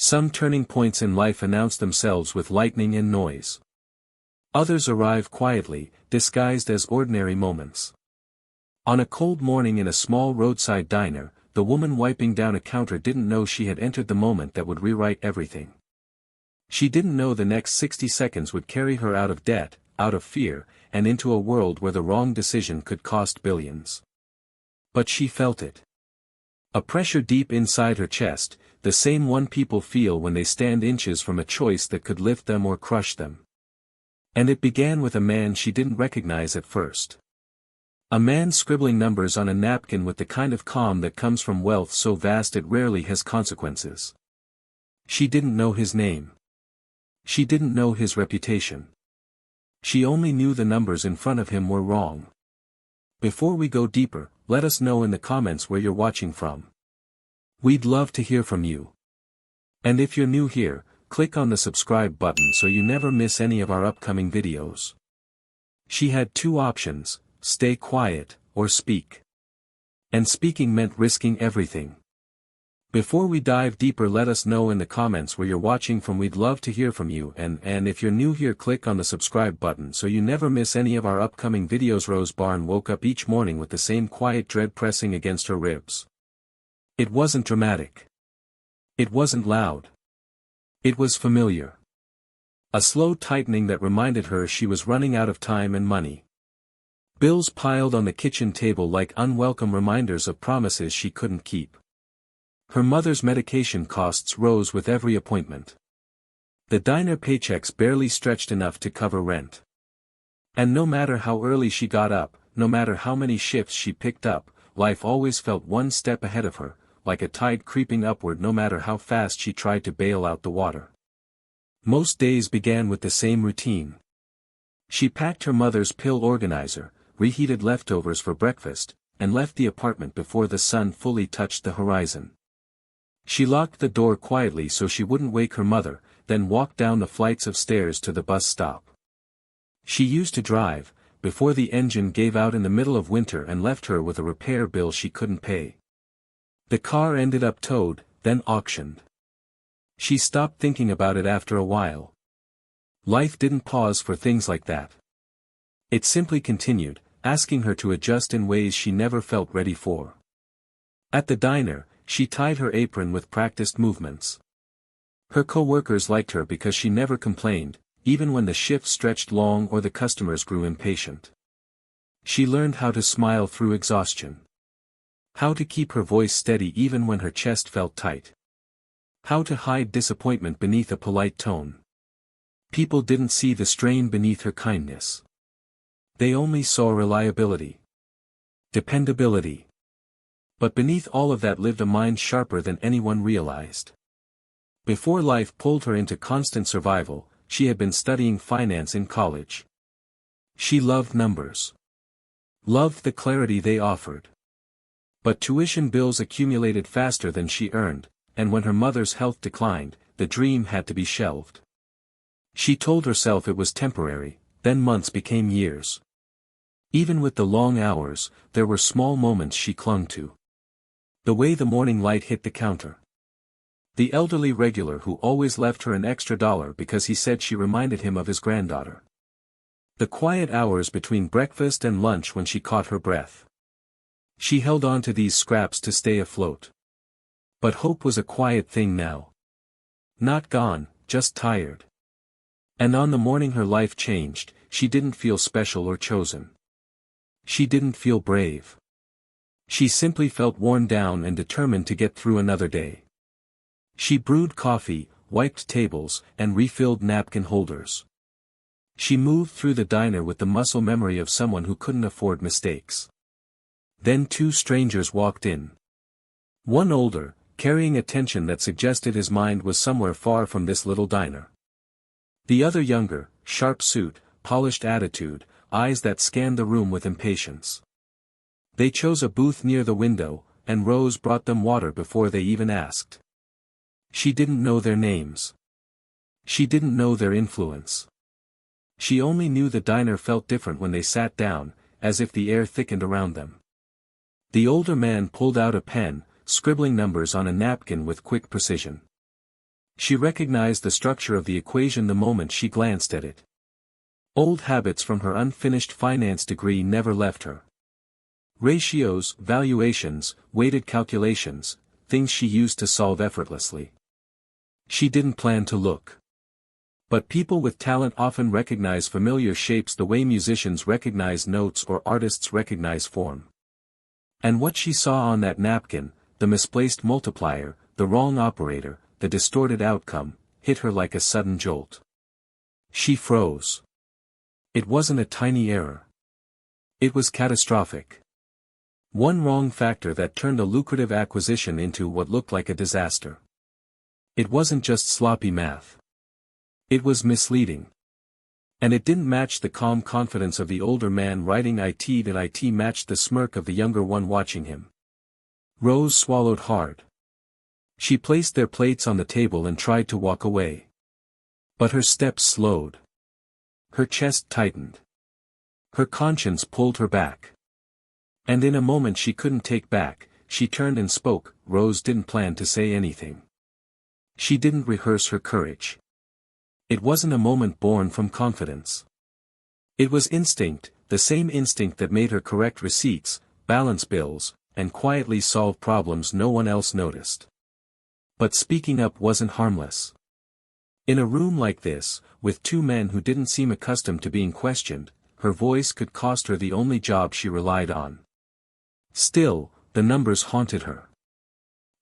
Some turning points in life announce themselves with lightning and noise. Others arrive quietly, disguised as ordinary moments. On a cold morning in a small roadside diner, the woman wiping down a counter didn't know she had entered the moment that would rewrite everything. She didn't know the next 60 seconds would carry her out of debt, out of fear, and into a world where the wrong decision could cost billions. But she felt it. A pressure deep inside her chest, the same one people feel when they stand inches from a choice that could lift them or crush them. And it began with a man she didn't recognize at first. A man scribbling numbers on a napkin with the kind of calm that comes from wealth so vast it rarely has consequences. She didn't know his name. She didn't know his reputation. She only knew the numbers in front of him were wrong. Before we go deeper, let us know in the comments where you're watching from. We'd love to hear from you. And if you're new here, click on the subscribe button so you never miss any of our upcoming videos. She had two options: stay quiet, or speak. And speaking meant risking everything. Before we dive deeper, let us know in the comments where you're watching from. We'd love to hear from you, and if you're new here, click on the subscribe button so you never miss any of our upcoming videos. Rose Barn woke up each morning with the same quiet dread pressing against her ribs. It wasn't dramatic. It wasn't loud. It was familiar. A slow tightening that reminded her she was running out of time and money. Bills piled on the kitchen table like unwelcome reminders of promises she couldn't keep. Her mother's medication costs rose with every appointment. The diner paychecks barely stretched enough to cover rent. And no matter how early she got up, no matter how many shifts she picked up, life always felt one step ahead of her, like a tide creeping upward no matter how fast she tried to bail out the water. Most days began with the same routine. She packed her mother's pill organizer, reheated leftovers for breakfast, and left the apartment before the sun fully touched the horizon. She locked the door quietly so she wouldn't wake her mother, then walked down the flights of stairs to the bus stop. She used to drive, before the engine gave out in the middle of winter and left her with a repair bill she couldn't pay. The car ended up towed, then auctioned. She stopped thinking about it after a while. Life didn't pause for things like that. It simply continued, asking her to adjust in ways she never felt ready for. At the diner, she tied her apron with practiced movements. Her co-workers liked her because she never complained, even when the shift stretched long or the customers grew impatient. She learned how to smile through exhaustion. How to keep her voice steady even when her chest felt tight. How to hide disappointment beneath a polite tone. People didn't see the strain beneath her kindness. They only saw reliability. Dependability. But beneath all of that lived a mind sharper than anyone realized. Before life pulled her into constant survival, she had been studying finance in college. She loved numbers. Loved the clarity they offered. But tuition bills accumulated faster than she earned, and when her mother's health declined, the dream had to be shelved. She told herself it was temporary, then months became years. Even with the long hours, there were small moments she clung to. The way the morning light hit the counter. The elderly regular who always left her an extra $1 because he said she reminded him of his granddaughter. The quiet hours between breakfast and lunch when she caught her breath. She held on to these scraps to stay afloat. But hope was a quiet thing now. Not gone, just tired. And on the morning her life changed, she didn't feel special or chosen. She didn't feel brave. She simply felt worn down and determined to get through another day. She brewed coffee, wiped tables, and refilled napkin holders. She moved through the diner with the muscle memory of someone who couldn't afford mistakes. Then two strangers walked in. One older, carrying a tension that suggested his mind was somewhere far from this little diner. The other younger, sharp suit, polished attitude, eyes that scanned the room with impatience. They chose a booth near the window, and Rose brought them water before they even asked. She didn't know their names. She didn't know their influence. She only knew the diner felt different when they sat down, as if the air thickened around them. The older man pulled out a pen, scribbling numbers on a napkin with quick precision. She recognized the structure of the equation the moment she glanced at it. Old habits from her unfinished finance degree never left her. Ratios, valuations, weighted calculations, things she used to solve effortlessly. She didn't plan to look. But people with talent often recognize familiar shapes the way musicians recognize notes or artists recognize form. And what she saw on that napkin, the misplaced multiplier, the wrong operator, the distorted outcome, hit her like a sudden jolt. She froze. It wasn't a tiny error. It was catastrophic. One wrong factor that turned a lucrative acquisition into what looked like a disaster. It wasn't just sloppy math. It was misleading. And it didn't match the calm confidence of the older man writing it. That it matched the smirk of the younger one watching him. Rose swallowed hard. She placed their plates on the table and tried to walk away. But her steps slowed. Her chest tightened. Her conscience pulled her back. And in a moment she couldn't take back, she turned and spoke. Rose didn't plan to say anything. She didn't rehearse her courage. It wasn't a moment born from confidence. It was instinct, the same instinct that made her correct receipts, balance bills, and quietly solve problems no one else noticed. But speaking up wasn't harmless. In a room like this, with two men who didn't seem accustomed to being questioned, her voice could cost her the only job she relied on. Still, the numbers haunted her.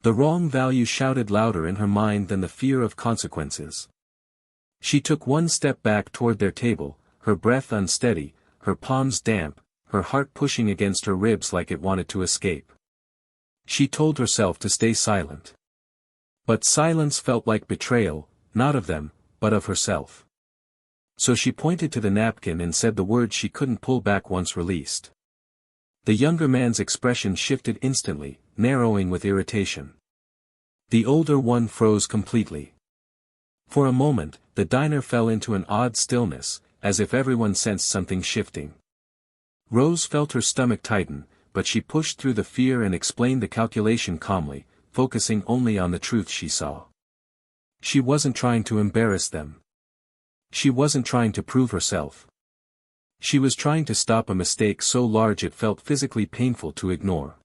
The wrong value shouted louder in her mind than the fear of consequences. She took one step back toward their table, her breath unsteady, her palms damp, her heart pushing against her ribs like it wanted to escape. She told herself to stay silent. But silence felt like betrayal, not of them, but of herself. So she pointed to the napkin and said the words she couldn't pull back once released. The younger man's expression shifted instantly, narrowing with irritation. The older one froze completely. For a moment, the diner fell into an odd stillness, as if everyone sensed something shifting. Rose felt her stomach tighten, but she pushed through the fear and explained the calculation calmly, focusing only on the truth she saw. She wasn't trying to embarrass them. She wasn't trying to prove herself. She was trying to stop a mistake so large it felt physically painful to ignore.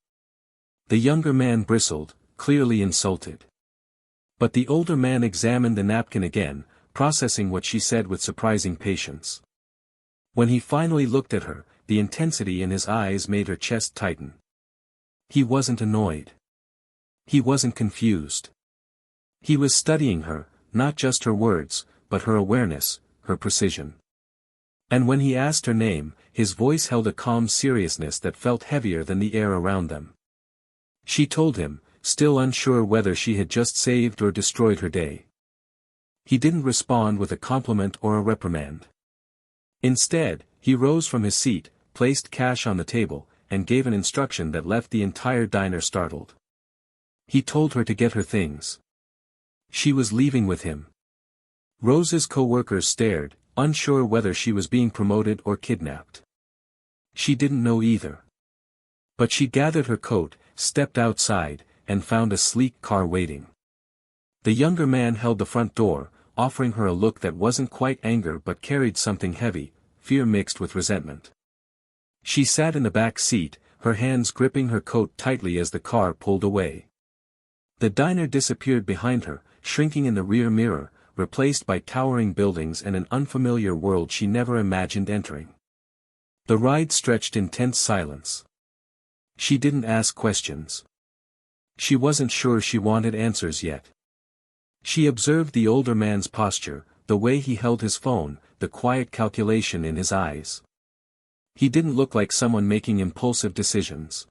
The younger man bristled, clearly insulted. But the older man examined the napkin again, processing what she said with surprising patience. When he finally looked at her, the intensity in his eyes made her chest tighten. He wasn't annoyed. He wasn't confused. He was studying her, not just her words, but her awareness, her precision. And when he asked her name, his voice held a calm seriousness that felt heavier than the air around them. She told him, still unsure whether she had just saved or destroyed her day. He didn't respond with a compliment or a reprimand. Instead, he rose from his seat, placed cash on the table, and gave an instruction that left the entire diner startled. He told her to get her things. She was leaving with him. Rose's co-workers stared, unsure whether she was being promoted or kidnapped. She didn't know either. But she gathered her coat, stepped outside, and found a sleek car waiting. The younger man held the front door, offering her a look that wasn't quite anger but carried something heavy, fear mixed with resentment. She sat in the back seat, her hands gripping her coat tightly as the car pulled away. The diner disappeared behind her, shrinking in the rear mirror, replaced by towering buildings and an unfamiliar world she never imagined entering. The ride stretched in tense silence. She didn't ask questions. She wasn't sure she wanted answers yet. She observed the older man's posture, the way he held his phone, the quiet calculation in his eyes. He didn't look like someone making impulsive decisions.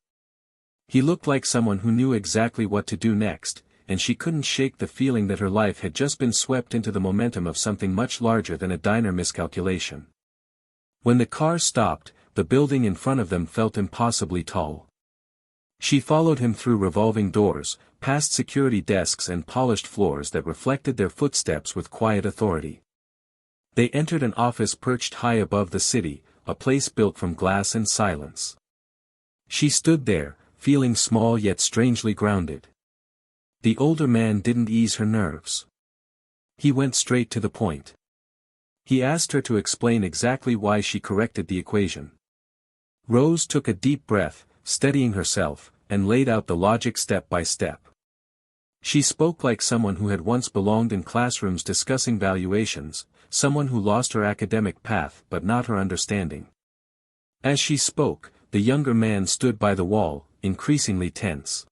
He looked like someone who knew exactly what to do next, and she couldn't shake the feeling that her life had just been swept into the momentum of something much larger than a diner miscalculation. When the car stopped, the building in front of them felt impossibly tall. She followed him through revolving doors, past security desks and polished floors that reflected their footsteps with quiet authority. They entered an office perched high above the city, a place built from glass and silence. She stood there, feeling small yet strangely grounded. The older man didn't ease her nerves. He went straight to the point. He asked her to explain exactly why she corrected the equation. Rose took a deep breath, steadying herself, and laid out the logic step by step. She spoke like someone who had once belonged in classrooms discussing valuations, someone who lost her academic path but not her understanding. As she spoke, the younger man stood by the wall, increasingly tense.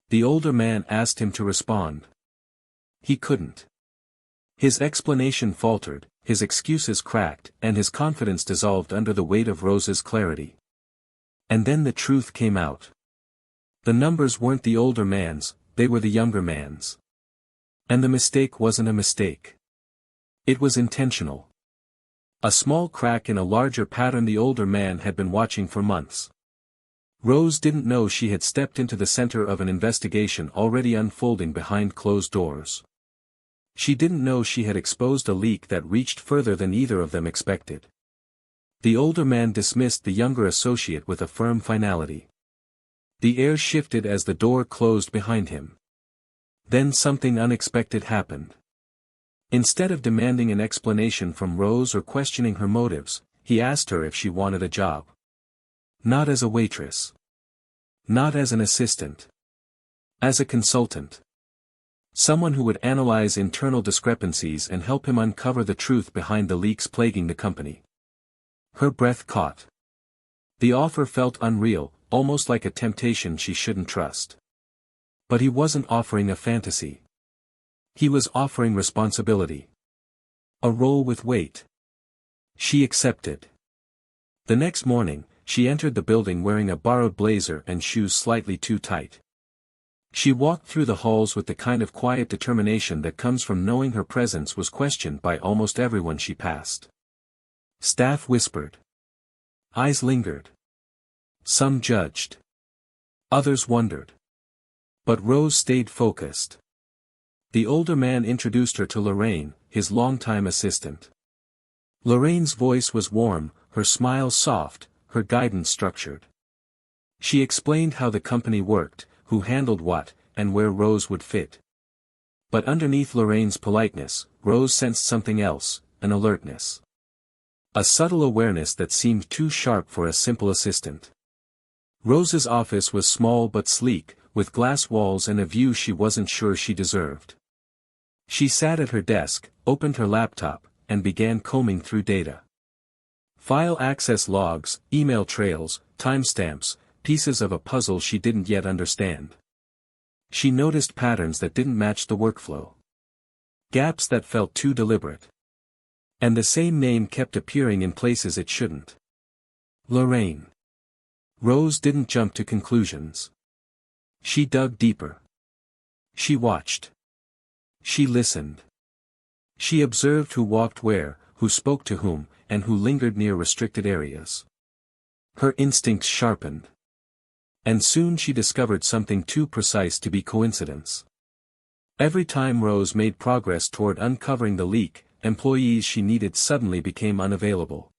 The older man asked him to respond. He couldn't. His explanation faltered, his excuses cracked, and his confidence dissolved under the weight of Rose's clarity. And then the truth came out. The numbers weren't the older man's, they were the younger man's. And the mistake wasn't a mistake. It was intentional. A small crack in a larger pattern the older man had been watching for months. Rose didn't know she had stepped into the center of an investigation already unfolding behind closed doors. She didn't know she had exposed a leak that reached further than either of them expected. The older man dismissed the younger associate with a firm finality. The air shifted as the door closed behind him. Then something unexpected happened. Instead of demanding an explanation from Rose or questioning her motives, he asked her if she wanted a job. Not as a waitress. Not as an assistant. As a consultant. Someone who would analyze internal discrepancies and help him uncover the truth behind the leaks plaguing the company. Her breath caught. The offer felt unreal, almost like a temptation she shouldn't trust. But he wasn't offering a fantasy. He was offering responsibility. A role with weight. She accepted. The next morning, she entered the building wearing a borrowed blazer and shoes slightly too tight. She walked through the halls with the kind of quiet determination that comes from knowing her presence was questioned by almost everyone she passed. Staff whispered. Eyes lingered. Some judged. Others wondered. But Rose stayed focused. The older man introduced her to Lorraine, his longtime assistant. Lorraine's voice was warm, her smile soft, her guidance structured. She explained how the company worked, who handled what, and where Rose would fit. But underneath Lorraine's politeness, Rose sensed something else, an alertness. A subtle awareness that seemed too sharp for a simple assistant. Rose's office was small but sleek, with glass walls and a view she wasn't sure she deserved. She sat at her desk, opened her laptop, and began combing through data. File access logs, email trails, timestamps, pieces of a puzzle she didn't yet understand. She noticed patterns that didn't match the workflow. Gaps that felt too deliberate. And the same name kept appearing in places it shouldn't. Lorraine. Rose didn't jump to conclusions. She dug deeper. She watched. She listened. She observed who walked where, who spoke to whom, and who lingered near restricted areas. Her instincts sharpened. And soon she discovered something too precise to be coincidence. Every time Rose made progress toward uncovering the leak, employees she needed suddenly became unavailable.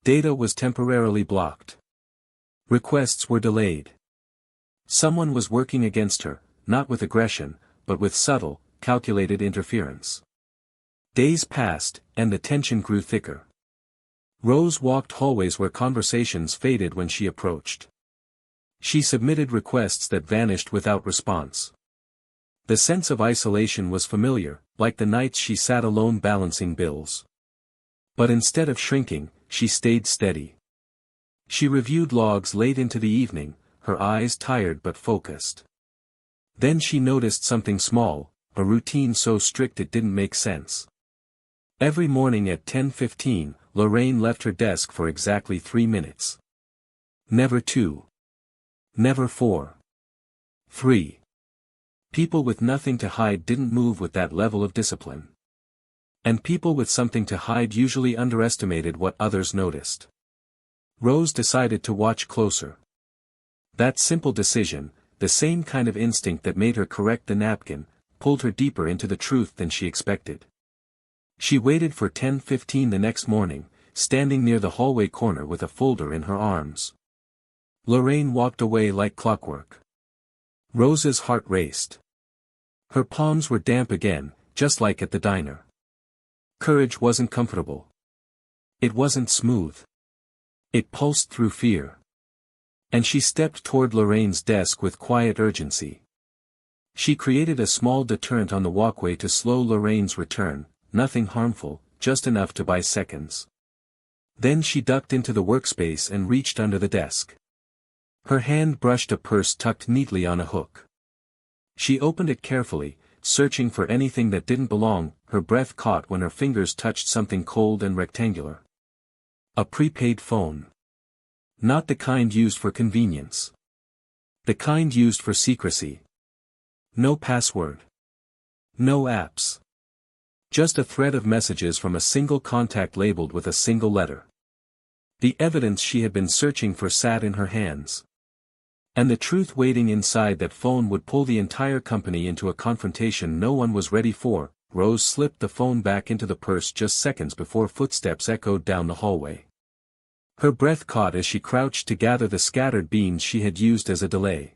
Data was temporarily blocked. Requests were delayed. Someone was working against her, not with aggression, but with subtle, calculated interference. Days passed, and the tension grew thicker. Rose walked hallways where conversations faded when she approached. She submitted requests that vanished without response. The sense of isolation was familiar, like the nights she sat alone balancing bills. But instead of shrinking, she stayed steady. She reviewed logs late into the evening, her eyes tired but focused. Then she noticed something small, a routine so strict it didn't make sense. Every morning at 10:15, Lorraine left her desk for exactly 3 minutes. Never 2. Never 4. 3. People with nothing to hide didn't move with that level of discipline. And people with something to hide usually underestimated what others noticed. Rose decided to watch closer. That simple decision, the same kind of instinct that made her correct the napkin, pulled her deeper into the truth than she expected. She waited for 10:15 the next morning, standing near the hallway corner with a folder in her arms. Lorraine walked away like clockwork. Rose's heart raced. Her palms were damp again, just like at the diner. Courage wasn't comfortable. It wasn't smooth. It pulsed through fear. And she stepped toward Lorraine's desk with quiet urgency. She created a small deterrent on the walkway to slow Lorraine's return, nothing harmful, just enough to buy seconds. Then she ducked into the workspace and reached under the desk. Her hand brushed a purse tucked neatly on a hook. She opened it carefully, searching for anything that didn't belong. Her breath caught when her fingers touched something cold and rectangular. A prepaid phone. Not the kind used for convenience. The kind used for secrecy. No password. No apps. Just a thread of messages from a single contact labeled with a single letter. The evidence she had been searching for sat in her hands. And the truth waiting inside that phone would pull the entire company into a confrontation no one was ready for. Rose slipped the phone back into the purse just seconds before footsteps echoed down the hallway. Her breath caught as she crouched to gather the scattered beans she had used as a delay.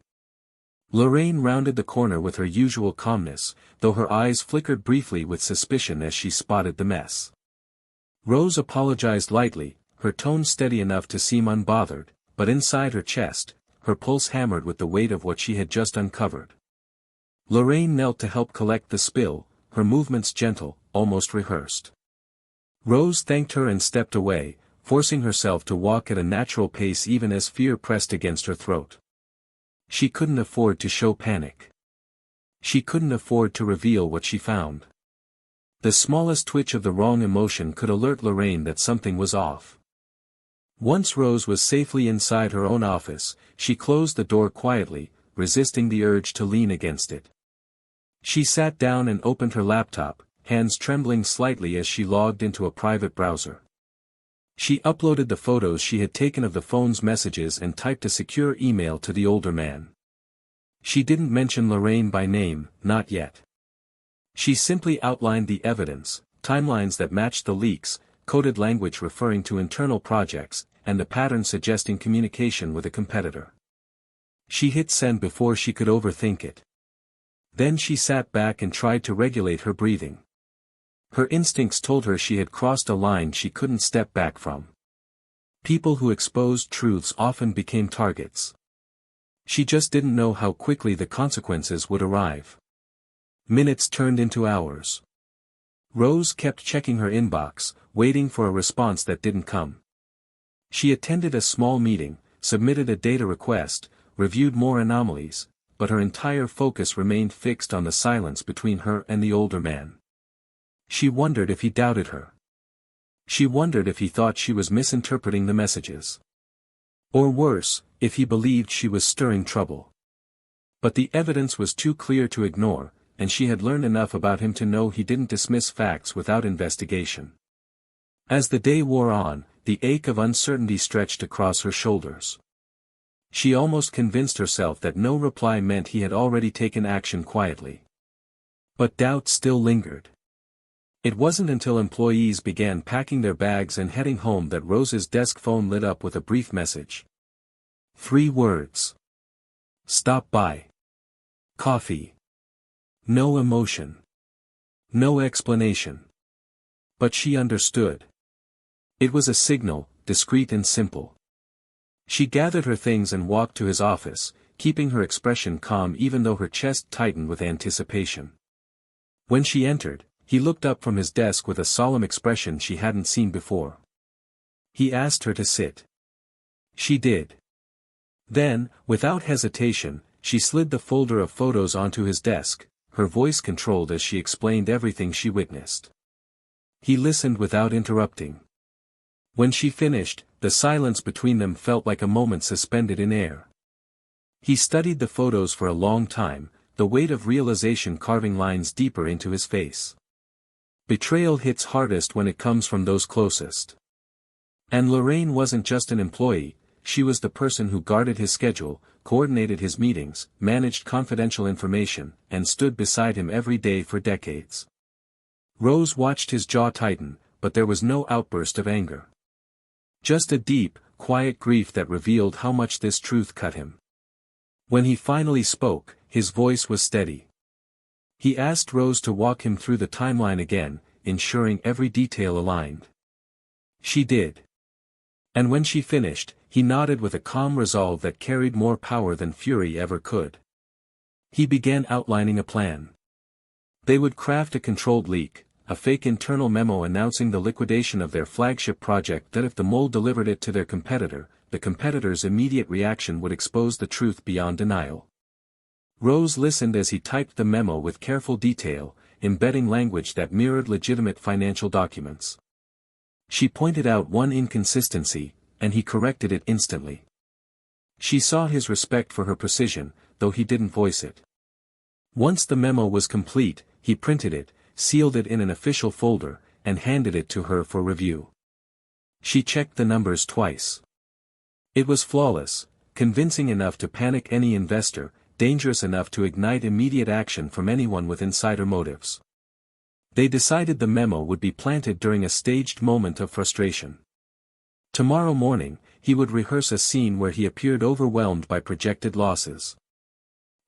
Lorraine rounded the corner with her usual calmness, though her eyes flickered briefly with suspicion as she spotted the mess. Rose apologized lightly, her tone steady enough to seem unbothered, but inside her chest, her pulse hammered with the weight of what she had just uncovered. Lorraine knelt to help collect the spill, her movements gentle, almost rehearsed. Rose thanked her and stepped away, forcing herself to walk at a natural pace even as fear pressed against her throat. She couldn't afford to show panic. She couldn't afford to reveal what she found. The smallest twitch of the wrong emotion could alert Lorraine that something was off. Once Rose was safely inside her own office, she closed the door quietly, resisting the urge to lean against it. She sat down and opened her laptop, hands trembling slightly as she logged into a private browser. She uploaded the photos she had taken of the phone's messages and typed a secure email to the older man. She didn't mention Lorraine by name, not yet. She simply outlined the evidence, timelines that matched the leaks, coded language referring to internal projects, and a pattern suggesting communication with a competitor. She hit send before she could overthink it. Then she sat back and tried to regulate her breathing. Her instincts told her she had crossed a line she couldn't step back from. People who exposed truths often became targets. She just didn't know how quickly the consequences would arrive. Minutes turned into hours. Rose kept checking her inbox, waiting for a response that didn't come. She attended a small meeting, submitted a data request, reviewed more anomalies, but her entire focus remained fixed on the silence between her and the older man. She wondered if he doubted her. She wondered if he thought she was misinterpreting the messages. Or worse, if he believed she was stirring trouble. But the evidence was too clear to ignore, and she had learned enough about him to know he didn't dismiss facts without investigation. As the day wore on, the ache of uncertainty stretched across her shoulders. She almost convinced herself that no reply meant he had already taken action quietly. But doubt still lingered. It wasn't until employees began packing their bags and heading home that Rose's desk phone lit up with a brief message. 3 words. Stop by. Coffee. No emotion. No explanation. But she understood. It was a signal, discreet and simple. She gathered her things and walked to his office, keeping her expression calm even though her chest tightened with anticipation. When she entered, he looked up from his desk with a solemn expression she hadn't seen before. He asked her to sit. She did. Then, without hesitation, she slid the folder of photos onto his desk, her voice controlled as she explained everything she witnessed. He listened without interrupting. When she finished, the silence between them felt like a moment suspended in air. He studied the photos for a long time, the weight of realization carving lines deeper into his face. Betrayal hits hardest when it comes from those closest. And Lorraine wasn't just an employee, she was the person who guarded his schedule, coordinated his meetings, managed confidential information, and stood beside him every day for decades. Rose watched his jaw tighten, but there was no outburst of anger. Just a deep, quiet grief that revealed how much this truth cut him. When he finally spoke, his voice was steady. He asked Rose to walk him through the timeline again, ensuring every detail aligned. She did. And when she finished, he nodded with a calm resolve that carried more power than fury ever could. He began outlining a plan. They would craft a controlled leak, a fake internal memo announcing the liquidation of their flagship project that if the mole delivered it to their competitor, the competitor's immediate reaction would expose the truth beyond denial. Rose listened as he typed the memo with careful detail, embedding language that mirrored legitimate financial documents. She pointed out one inconsistency, and he corrected it instantly. She saw his respect for her precision, though he didn't voice it. Once the memo was complete, he printed it, sealed it in an official folder, and handed it to her for review. She checked the numbers twice. It was flawless, convincing enough to panic any investor, dangerous enough to ignite immediate action from anyone with insider motives. They decided the memo would be planted during a staged moment of frustration. Tomorrow morning, he would rehearse a scene where he appeared overwhelmed by projected losses.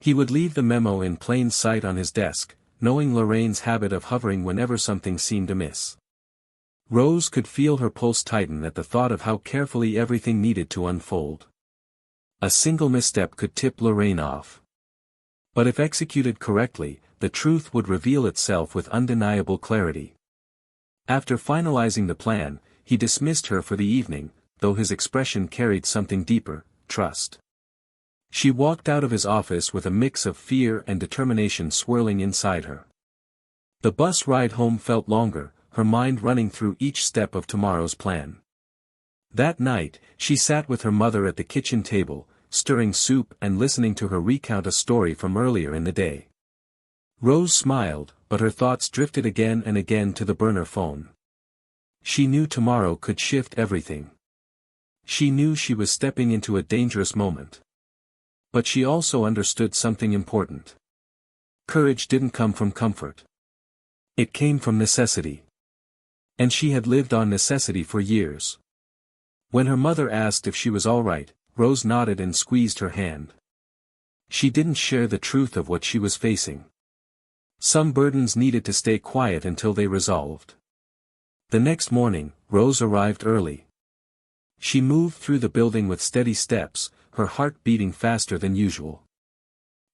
He would leave the memo in plain sight on his desk, knowing Lorraine's habit of hovering whenever something seemed amiss. Rose could feel her pulse tighten at the thought of how carefully everything needed to unfold. A single misstep could tip Lorraine off. But if executed correctly, the truth would reveal itself with undeniable clarity. After finalizing the plan, he dismissed her for the evening, though his expression carried something deeper: trust. She walked out of his office with a mix of fear and determination swirling inside her. The bus ride home felt longer, her mind running through each step of tomorrow's plan. That night, she sat with her mother at the kitchen table, stirring soup and listening to her recount a story from earlier in the day. Rose smiled, but her thoughts drifted again and again to the burner phone. She knew tomorrow could shift everything. She knew she was stepping into a dangerous moment. But she also understood something important. Courage didn't come from comfort. It came from necessity. And she had lived on necessity for years. When her mother asked if she was all right, Rose nodded and squeezed her hand. She didn't share the truth of what she was facing. Some burdens needed to stay quiet until they resolved. The next morning, Rose arrived early. She moved through the building with steady steps, her heart beating faster than usual.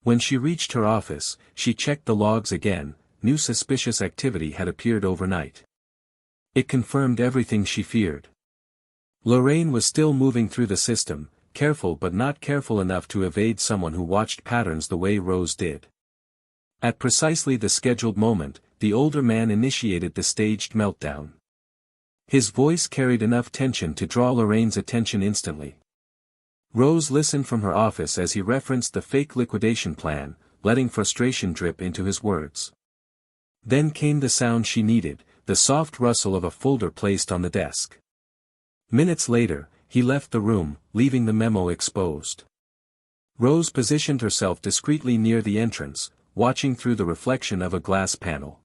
When she reached her office, she checked the logs again. New suspicious activity had appeared overnight. It confirmed everything she feared. Lorraine was still moving through the system, careful but not careful enough to evade someone who watched patterns the way Rose did. At precisely the scheduled moment, the older man initiated the staged meltdown. His voice carried enough tension to draw Lorraine's attention instantly. Rose listened from her office as he referenced the fake liquidation plan, letting frustration drip into his words. Then came the sound she needed, the soft rustle of a folder placed on the desk. Minutes later, he left the room, leaving the memo exposed. Rose positioned herself discreetly near the entrance, watching through the reflection of a glass panel.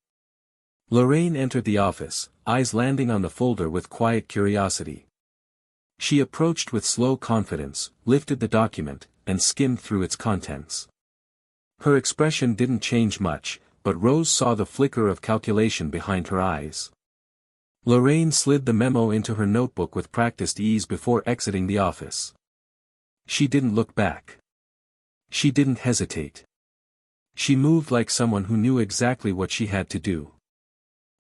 Lorraine entered the office, eyes landing on the folder with quiet curiosity. She approached with slow confidence, lifted the document, and skimmed through its contents. Her expression didn't change much, but Rose saw the flicker of calculation behind her eyes. Lorraine slid the memo into her notebook with practiced ease before exiting the office. She didn't look back. She didn't hesitate. She moved like someone who knew exactly what she had to do.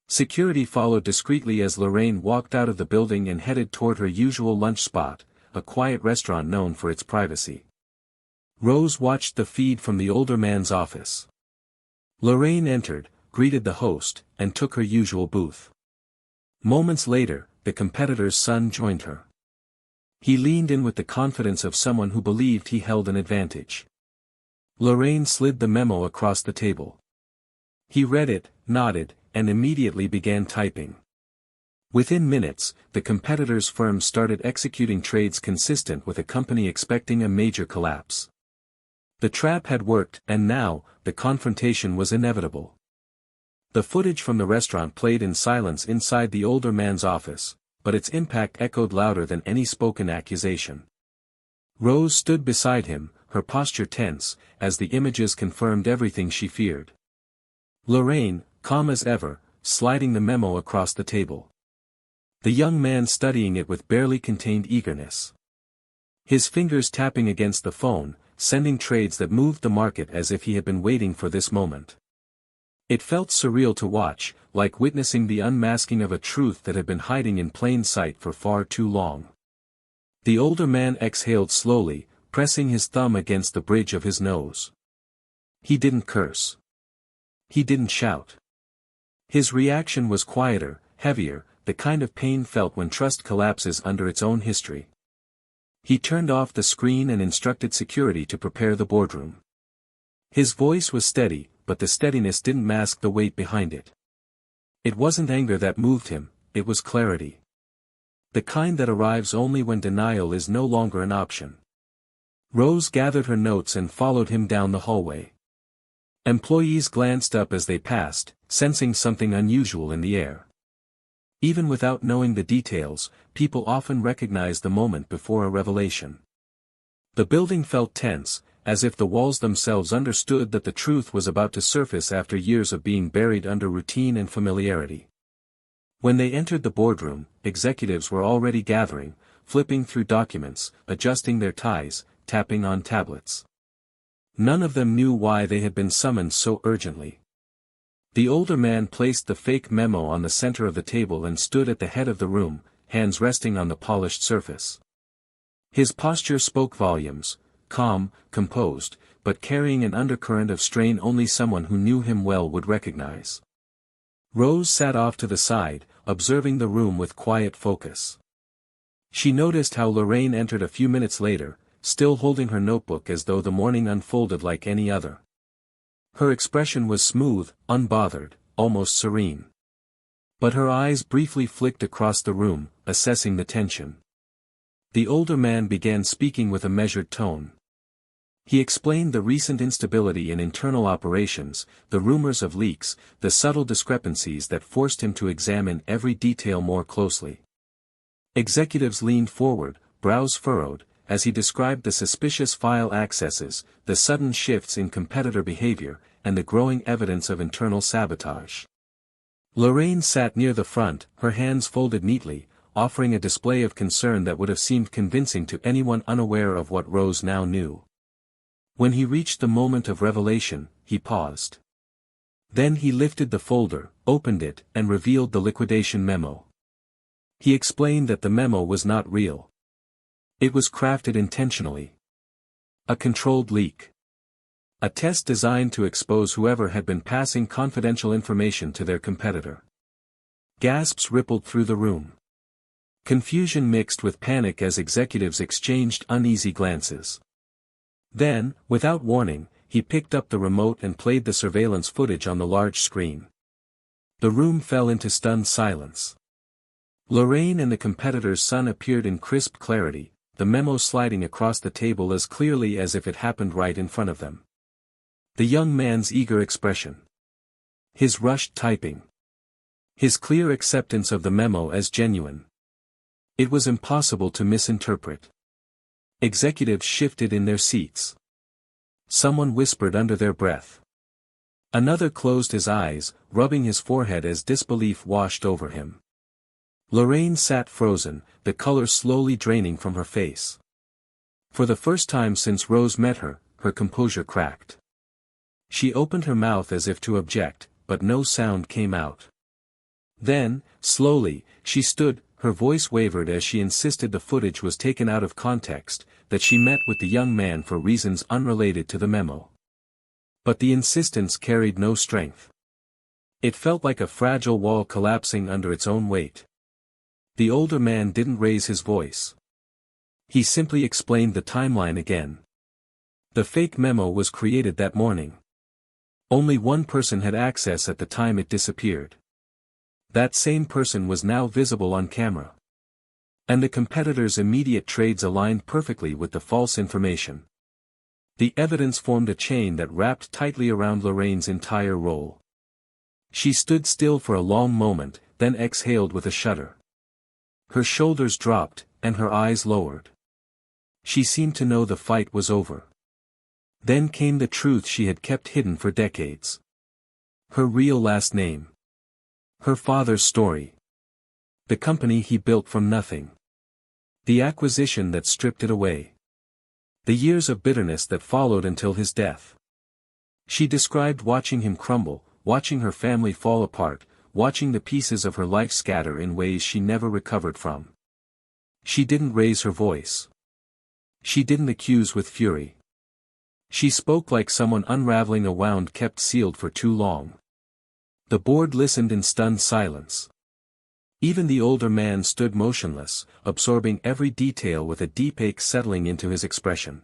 Security followed discreetly as Lorraine walked out of the building and headed toward her usual lunch spot, a quiet restaurant known for its privacy. Rose watched the feed from the older man's office. Lorraine entered, greeted the host, and took her usual booth. Moments later, the competitor's son joined her. He leaned in with the confidence of someone who believed he held an advantage. Lorraine slid the memo across the table. He read it, nodded, and immediately began typing. Within minutes, the competitor's firm started executing trades consistent with a company expecting a major collapse. The trap had worked, and now, the confrontation was inevitable. The footage from the restaurant played in silence inside the older man's office, but its impact echoed louder than any spoken accusation. Rose stood beside him, her posture tense, as the images confirmed everything she feared. Lorraine, calm as ever, sliding the memo across the table. The young man studying it with barely contained eagerness. His fingers tapping against the phone, sending trades that moved the market as if he had been waiting for this moment. It felt surreal to watch, like witnessing the unmasking of a truth that had been hiding in plain sight for far too long. The older man exhaled slowly, pressing his thumb against the bridge of his nose. He didn't curse. He didn't shout. His reaction was quieter, heavier, the kind of pain felt when trust collapses under its own history. He turned off the screen and instructed security to prepare the boardroom. His voice was steady, but the steadiness didn't mask the weight behind it. It wasn't anger that moved him, it was clarity. The kind that arrives only when denial is no longer an option. Rose gathered her notes and followed him down the hallway. Employees glanced up as they passed, sensing something unusual in the air. Even without knowing the details, people often recognize the moment before a revelation. The building felt tense, as if the walls themselves understood that the truth was about to surface after years of being buried under routine and familiarity. When they entered the boardroom, executives were already gathering, flipping through documents, adjusting their ties, tapping on tablets. None of them knew why they had been summoned so urgently. The older man placed the fake memo on the center of the table and stood at the head of the room, hands resting on the polished surface. His posture spoke volumes, calm, composed, but carrying an undercurrent of strain only someone who knew him well would recognize. Rose sat off to the side, observing the room with quiet focus. She noticed how Lorraine entered a few minutes later, still holding her notebook as though the morning unfolded like any other. Her expression was smooth, unbothered, almost serene. But her eyes briefly flicked across the room, assessing the tension. The older man began speaking with a measured tone. He explained the recent instability in internal operations, the rumors of leaks, the subtle discrepancies that forced him to examine every detail more closely. Executives leaned forward, brows furrowed, as he described the suspicious file accesses, the sudden shifts in competitor behavior, and the growing evidence of internal sabotage. Lorraine sat near the front, her hands folded neatly, offering a display of concern that would have seemed convincing to anyone unaware of what Rose now knew. When he reached the moment of revelation, he paused. Then he lifted the folder, opened it, and revealed the liquidation memo. He explained that the memo was not real. It was crafted intentionally. A controlled leak. A test designed to expose whoever had been passing confidential information to their competitor. Gasps rippled through the room. Confusion mixed with panic as executives exchanged uneasy glances. Then, without warning, he picked up the remote and played the surveillance footage on the large screen. The room fell into stunned silence. Lorraine and the competitor's son appeared in crisp clarity, the memo sliding across the table as clearly as if it happened right in front of them. The young man's eager expression. His rushed typing. His clear acceptance of the memo as genuine. It was impossible to misinterpret. Executives shifted in their seats. Someone whispered under their breath. Another closed his eyes, rubbing his forehead as disbelief washed over him. Lorraine sat frozen, the color slowly draining from her face. For the first time since Rose met her, her composure cracked. She opened her mouth as if to object, but no sound came out. Then, slowly, she stood, her voice wavered as she insisted the footage was taken out of context, that she met with the young man for reasons unrelated to the memo. But the insistence carried no strength. It felt like a fragile wall collapsing under its own weight. The older man didn't raise his voice. He simply explained the timeline again. The fake memo was created that morning. Only one person had access at the time it disappeared. That same person was now visible on camera. And the competitor's immediate trades aligned perfectly with the false information. The evidence formed a chain that wrapped tightly around Lorraine's entire role. She stood still for a long moment, then exhaled with a shudder. Her shoulders dropped, and her eyes lowered. She seemed to know the fight was over. Then came the truth she had kept hidden for decades. Her real last name. Her father's story. The company he built from nothing. The acquisition that stripped it away. The years of bitterness that followed until his death. She described watching him crumble, watching her family fall apart, watching the pieces of her life scatter in ways she never recovered from. She didn't raise her voice. She didn't accuse with fury. She spoke like someone unraveling a wound kept sealed for too long. The board listened in stunned silence. Even the older man stood motionless, absorbing every detail with a deep ache settling into his expression.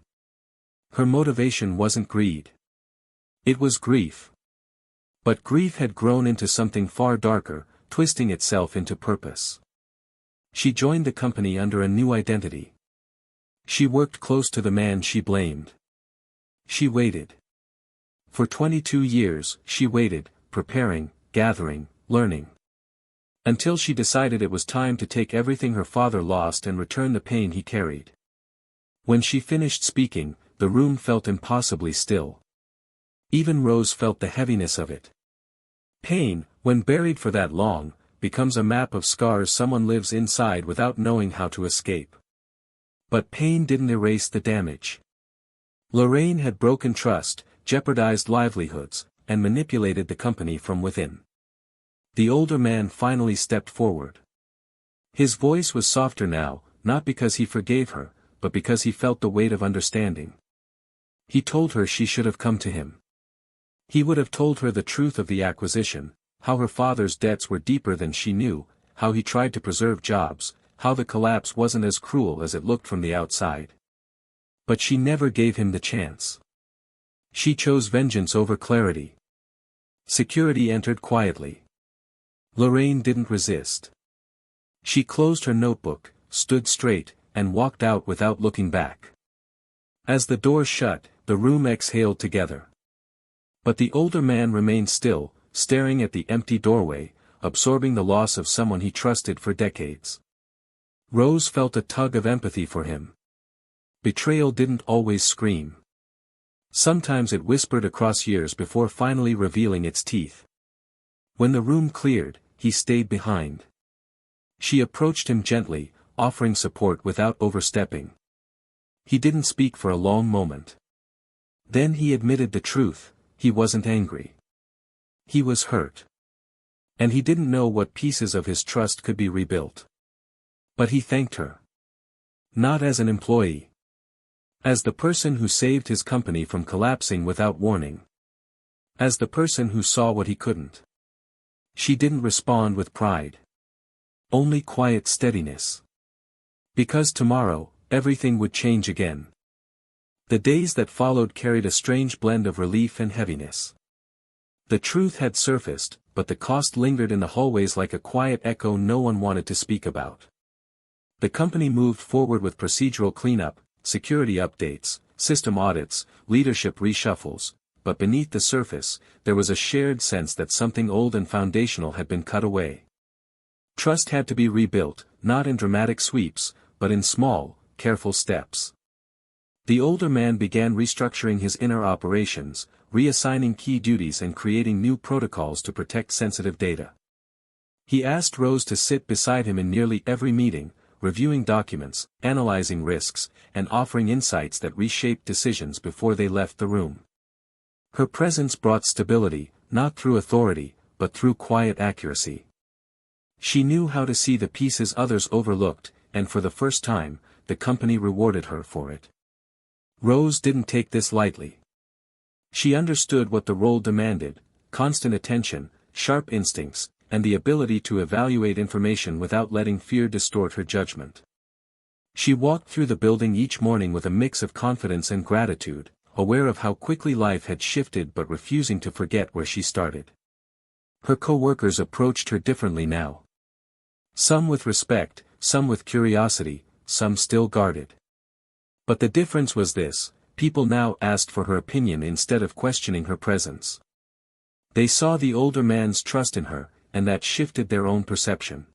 Her motivation wasn't greed. It was grief. But grief had grown into something far darker, twisting itself into purpose. She joined the company under a new identity. She worked close to the man she blamed. She waited. For 22 years, she waited, preparing, gathering, learning. Until she decided it was time to take everything her father lost and return the pain he carried. When she finished speaking, the room felt impossibly still. Even Rose felt the heaviness of it. Pain, when buried for that long, becomes a map of scars someone lives inside without knowing how to escape. But pain didn't erase the damage. Lorraine had broken trust, jeopardized livelihoods, and manipulated the company from within. The older man finally stepped forward. His voice was softer now, not because he forgave her, but because he felt the weight of understanding. He told her she should have come to him. He would have told her the truth of the acquisition, how her father's debts were deeper than she knew, how he tried to preserve jobs, how the collapse wasn't as cruel as it looked from the outside. But she never gave him the chance. She chose vengeance over clarity. Security entered quietly. Lorraine didn't resist. She closed her notebook, stood straight, and walked out without looking back. As the door shut, the room exhaled together. But the older man remained still, staring at the empty doorway, absorbing the loss of someone he trusted for decades. Rose felt a tug of empathy for him. Betrayal didn't always scream. Sometimes it whispered across years before finally revealing its teeth. When the room cleared, he stayed behind. She approached him gently, offering support without overstepping. He didn't speak for a long moment. Then he admitted the truth. He wasn't angry. He was hurt. And he didn't know what pieces of his trust could be rebuilt. But he thanked her. Not as an employee. As the person who saved his company from collapsing without warning. As the person who saw what he couldn't. She didn't respond with pride. Only quiet steadiness. Because tomorrow, everything would change again. The days that followed carried a strange blend of relief and heaviness. The truth had surfaced, but the cost lingered in the hallways like a quiet echo no one wanted to speak about. The company moved forward with procedural cleanup, security updates, system audits, leadership reshuffles, but beneath the surface, there was a shared sense that something old and foundational had been cut away. Trust had to be rebuilt, not in dramatic sweeps, but in small, careful steps. The older man began restructuring his inner operations, reassigning key duties and creating new protocols to protect sensitive data. He asked Rose to sit beside him in nearly every meeting, reviewing documents, analyzing risks, and offering insights that reshaped decisions before they left the room. Her presence brought stability, not through authority, but through quiet accuracy. She knew how to see the pieces others overlooked, and for the first time, the company rewarded her for it. Rose didn't take this lightly. She understood what the role demanded: constant attention, sharp instincts, and the ability to evaluate information without letting fear distort her judgment. She walked through the building each morning with a mix of confidence and gratitude, aware of how quickly life had shifted but refusing to forget where she started. Her co-workers approached her differently now. Some with respect, some with curiosity, some still guarded. But the difference was this: people now asked for her opinion instead of questioning her presence. They saw the older man's trust in her, and that shifted their own perception.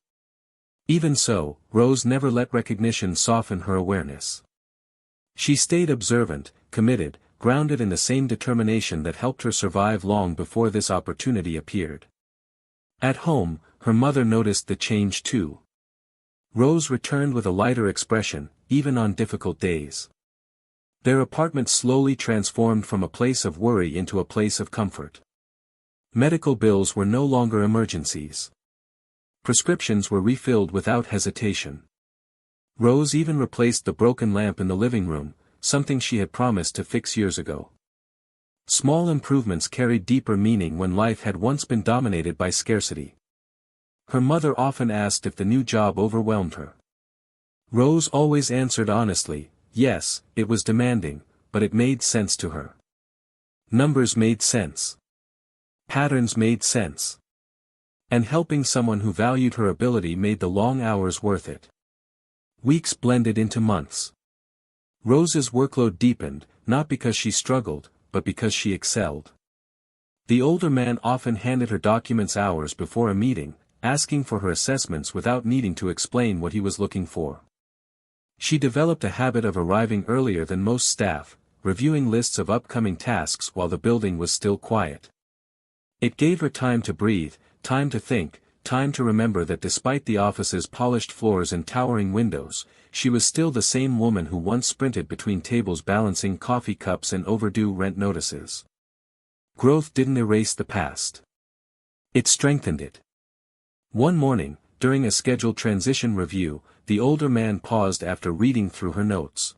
Even so, Rose never let recognition soften her awareness. She stayed observant, committed, grounded in the same determination that helped her survive long before this opportunity appeared. At home, her mother noticed the change too. Rose returned with a lighter expression, even on difficult days. Their apartment slowly transformed from a place of worry into a place of comfort. Medical bills were no longer emergencies. Prescriptions were refilled without hesitation. Rose even replaced the broken lamp in the living room, something she had promised to fix years ago. Small improvements carried deeper meaning when life had once been dominated by scarcity. Her mother often asked if the new job overwhelmed her. Rose always answered honestly, yes, it was demanding, but it made sense to her. Numbers made sense. Patterns made sense. And helping someone who valued her ability made the long hours worth it. Weeks blended into months. Rose's workload deepened, not because she struggled, but because she excelled. The older man often handed her documents hours before a meeting, asking for her assessments without needing to explain what he was looking for. She developed a habit of arriving earlier than most staff, reviewing lists of upcoming tasks while the building was still quiet. It gave her time to breathe, time to think, time to remember that despite the office's polished floors and towering windows, she was still the same woman who once sprinted between tables balancing coffee cups and overdue rent notices. Growth didn't erase the past. It strengthened it. One morning, during a scheduled transition review, the older man paused after reading through her notes.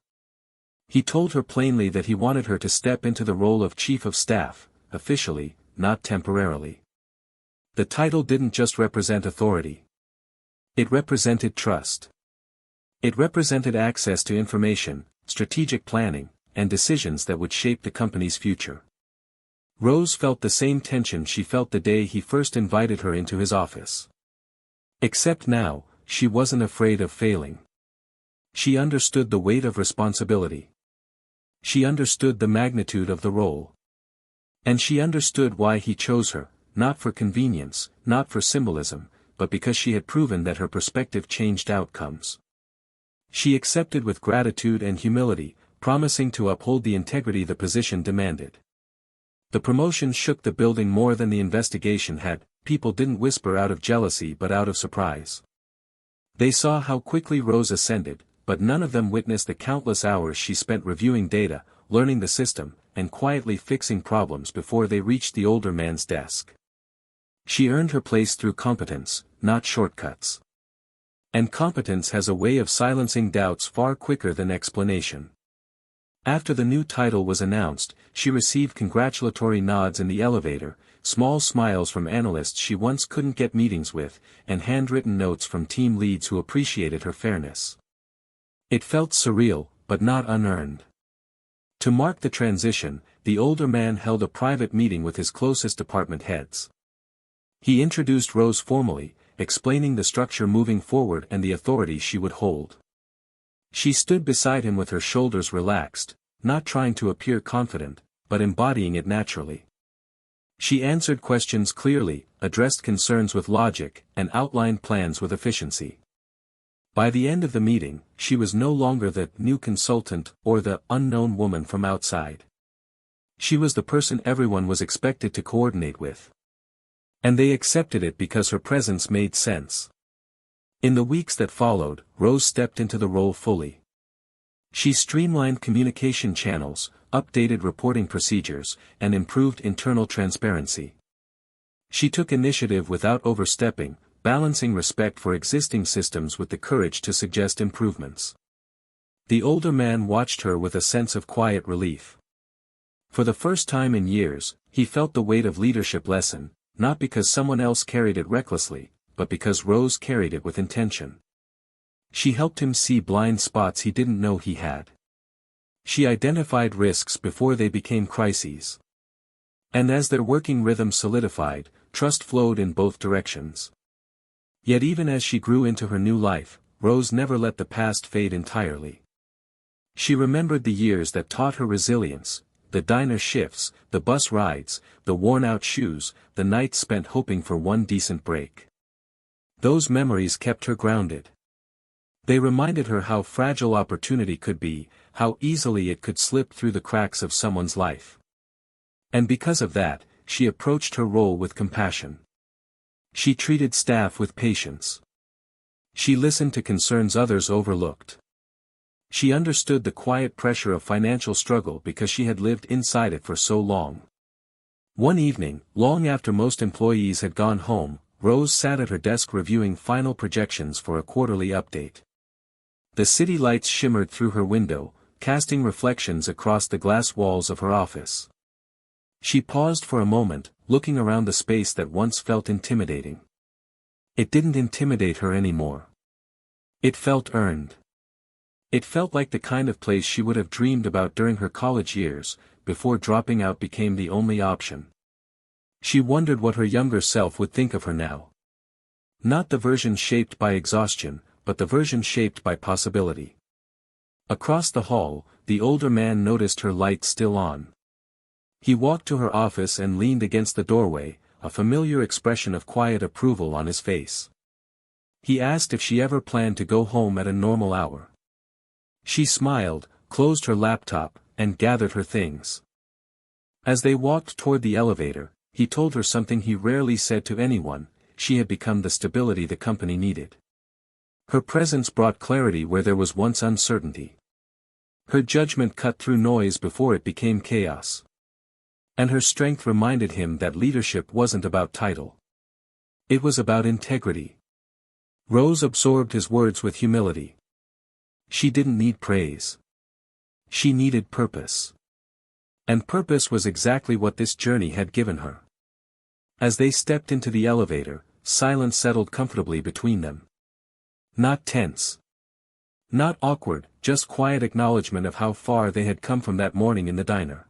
He told her plainly that he wanted her to step into the role of chief of staff, officially, not temporarily. The title didn't just represent authority. It represented trust. It represented access to information, strategic planning, and decisions that would shape the company's future. Rose felt the same tension she felt the day he first invited her into his office. Except now, she wasn't afraid of failing. She understood the weight of responsibility. She understood the magnitude of the role. And she understood why he chose her, not for convenience, not for symbolism, but because she had proven that her perspective changed outcomes. She accepted with gratitude and humility, promising to uphold the integrity the position demanded. The promotion shook the building more than the investigation had. People didn't whisper out of jealousy but out of surprise. They saw how quickly Rose ascended, but none of them witnessed the countless hours she spent reviewing data, learning the system, and quietly fixing problems before they reached the older man's desk. She earned her place through competence, not shortcuts. And competence has a way of silencing doubts far quicker than explanation. After the new title was announced, she received congratulatory nods in the elevator, small smiles from analysts she once couldn't get meetings with, and handwritten notes from team leads who appreciated her fairness. It felt surreal, but not unearned. To mark the transition, the older man held a private meeting with his closest department heads. He introduced Rose formally, explaining the structure moving forward and the authority she would hold. She stood beside him with her shoulders relaxed, not trying to appear confident, but embodying it naturally. She answered questions clearly, addressed concerns with logic, and outlined plans with efficiency. By the end of the meeting, she was no longer the new consultant or the unknown woman from outside. She was the person everyone was expected to coordinate with. And they accepted it because her presence made sense. In the weeks that followed, Rose stepped into the role fully. She streamlined communication channels, updated reporting procedures, and improved internal transparency. She took initiative without overstepping, balancing respect for existing systems with the courage to suggest improvements. The older man watched her with a sense of quiet relief. For the first time in years, he felt the weight of leadership lessen, not because someone else carried it recklessly, but because Rose carried it with intention. She helped him see blind spots he didn't know he had. She identified risks before they became crises. And as their working rhythm solidified, trust flowed in both directions. Yet even as she grew into her new life, Rose never let the past fade entirely. She remembered the years that taught her resilience, the diner shifts, the bus rides, the worn-out shoes, the nights spent hoping for one decent break. Those memories kept her grounded. They reminded her how fragile opportunity could be, how easily it could slip through the cracks of someone's life. And because of that, she approached her role with compassion. She treated staff with patience. She listened to concerns others overlooked. She understood the quiet pressure of financial struggle because she had lived inside it for so long. One evening, long after most employees had gone home, Rose sat at her desk reviewing final projections for a quarterly update. The city lights shimmered through her window, casting reflections across the glass walls of her office. She paused for a moment, looking around the space that once felt intimidating. It didn't intimidate her anymore. It felt earned. It felt like the kind of place she would have dreamed about during her college years, before dropping out became the only option. She wondered what her younger self would think of her now. Not the version shaped by exhaustion, but the version shaped by possibility. Across the hall, the older man noticed her light still on. He walked to her office and leaned against the doorway, a familiar expression of quiet approval on his face. He asked if she ever planned to go home at a normal hour. She smiled, closed her laptop, and gathered her things. As they walked toward the elevator, he told her something he rarely said to anyone: she had become the stability the company needed. Her presence brought clarity where there was once uncertainty. Her judgment cut through noise before it became chaos. And her strength reminded him that leadership wasn't about title. It was about integrity. Rose absorbed his words with humility. She didn't need praise. She needed purpose. And purpose was exactly what this journey had given her. As they stepped into the elevator, silence settled comfortably between them. Not tense. Not awkward, just quiet acknowledgement of how far they had come from that morning in the diner.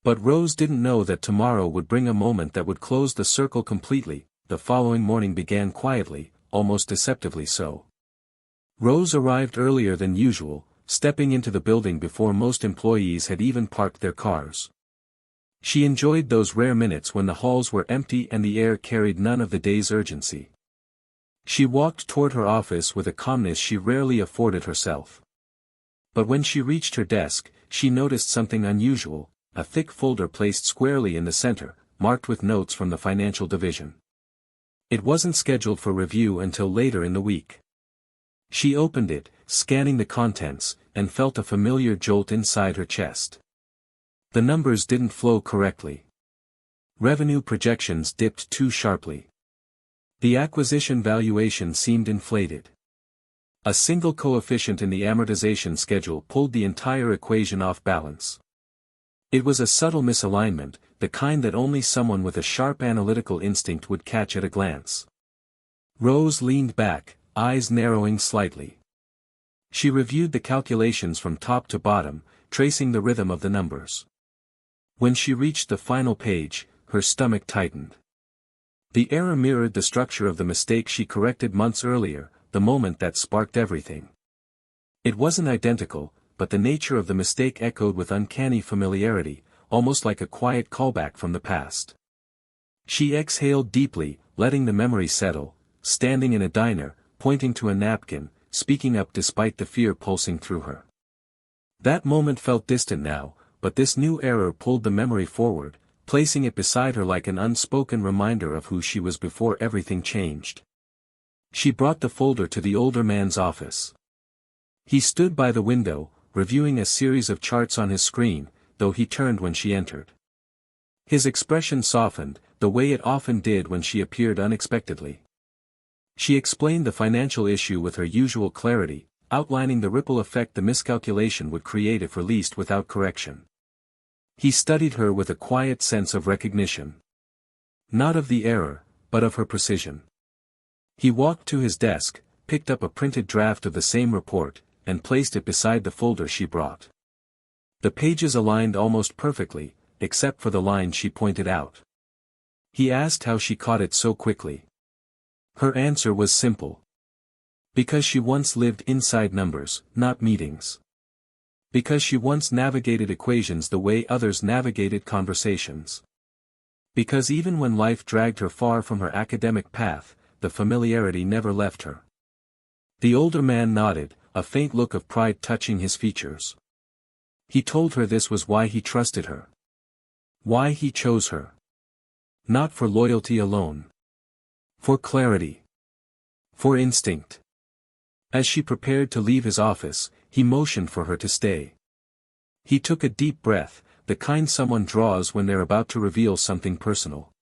But Rose didn't know that tomorrow would bring a moment that would close the circle completely. The following morning began quietly, almost deceptively so. Rose arrived earlier than usual, stepping into the building before most employees had even parked their cars. She enjoyed those rare minutes when the halls were empty and the air carried none of the day's urgency. She walked toward her office with a calmness she rarely afforded herself. But when she reached her desk, she noticed something unusual: a thick folder placed squarely in the center, marked with notes from the financial division. It wasn't scheduled for review until later in the week. She opened it, scanning the contents, and felt a familiar jolt inside her chest. The numbers didn't flow correctly. Revenue projections dipped too sharply. The acquisition valuation seemed inflated. A single coefficient in the amortization schedule pulled the entire equation off balance. It was a subtle misalignment, the kind that only someone with a sharp analytical instinct would catch at a glance. Rose leaned back, eyes narrowing slightly. She reviewed the calculations from top to bottom, tracing the rhythm of the numbers. When she reached the final page, her stomach tightened. The error mirrored the structure of the mistake she corrected months earlier, the moment that sparked everything. It wasn't identical, but the nature of the mistake echoed with uncanny familiarity, almost like a quiet callback from the past. She exhaled deeply, letting the memory settle, standing in a diner, pointing to a napkin, speaking up despite the fear pulsing through her. That moment felt distant now, but this new error pulled the memory forward, placing it beside her like an unspoken reminder of who she was before everything changed. She brought the folder to the older man's office. He stood by the window, reviewing a series of charts on his screen, though he turned when she entered. His expression softened, the way it often did when she appeared unexpectedly. She explained the financial issue with her usual clarity, outlining the ripple effect the miscalculation would create if released without correction. He studied her with a quiet sense of recognition. Not of the error, but of her precision. He walked to his desk, picked up a printed draft of the same report, and placed it beside the folder she brought. The pages aligned almost perfectly, except for the line she pointed out. He asked how she caught it so quickly. Her answer was simple. Because she once lived inside numbers, not meetings. Because she once navigated equations the way others navigated conversations. Because even when life dragged her far from her academic path, the familiarity never left her. The older man nodded, a faint look of pride touching his features. He told her this was why he trusted her. Why he chose her. Not for loyalty alone. For clarity. For instinct. As she prepared to leave his office, he motioned for her to stay. He took a deep breath, the kind someone draws when they're about to reveal something personal.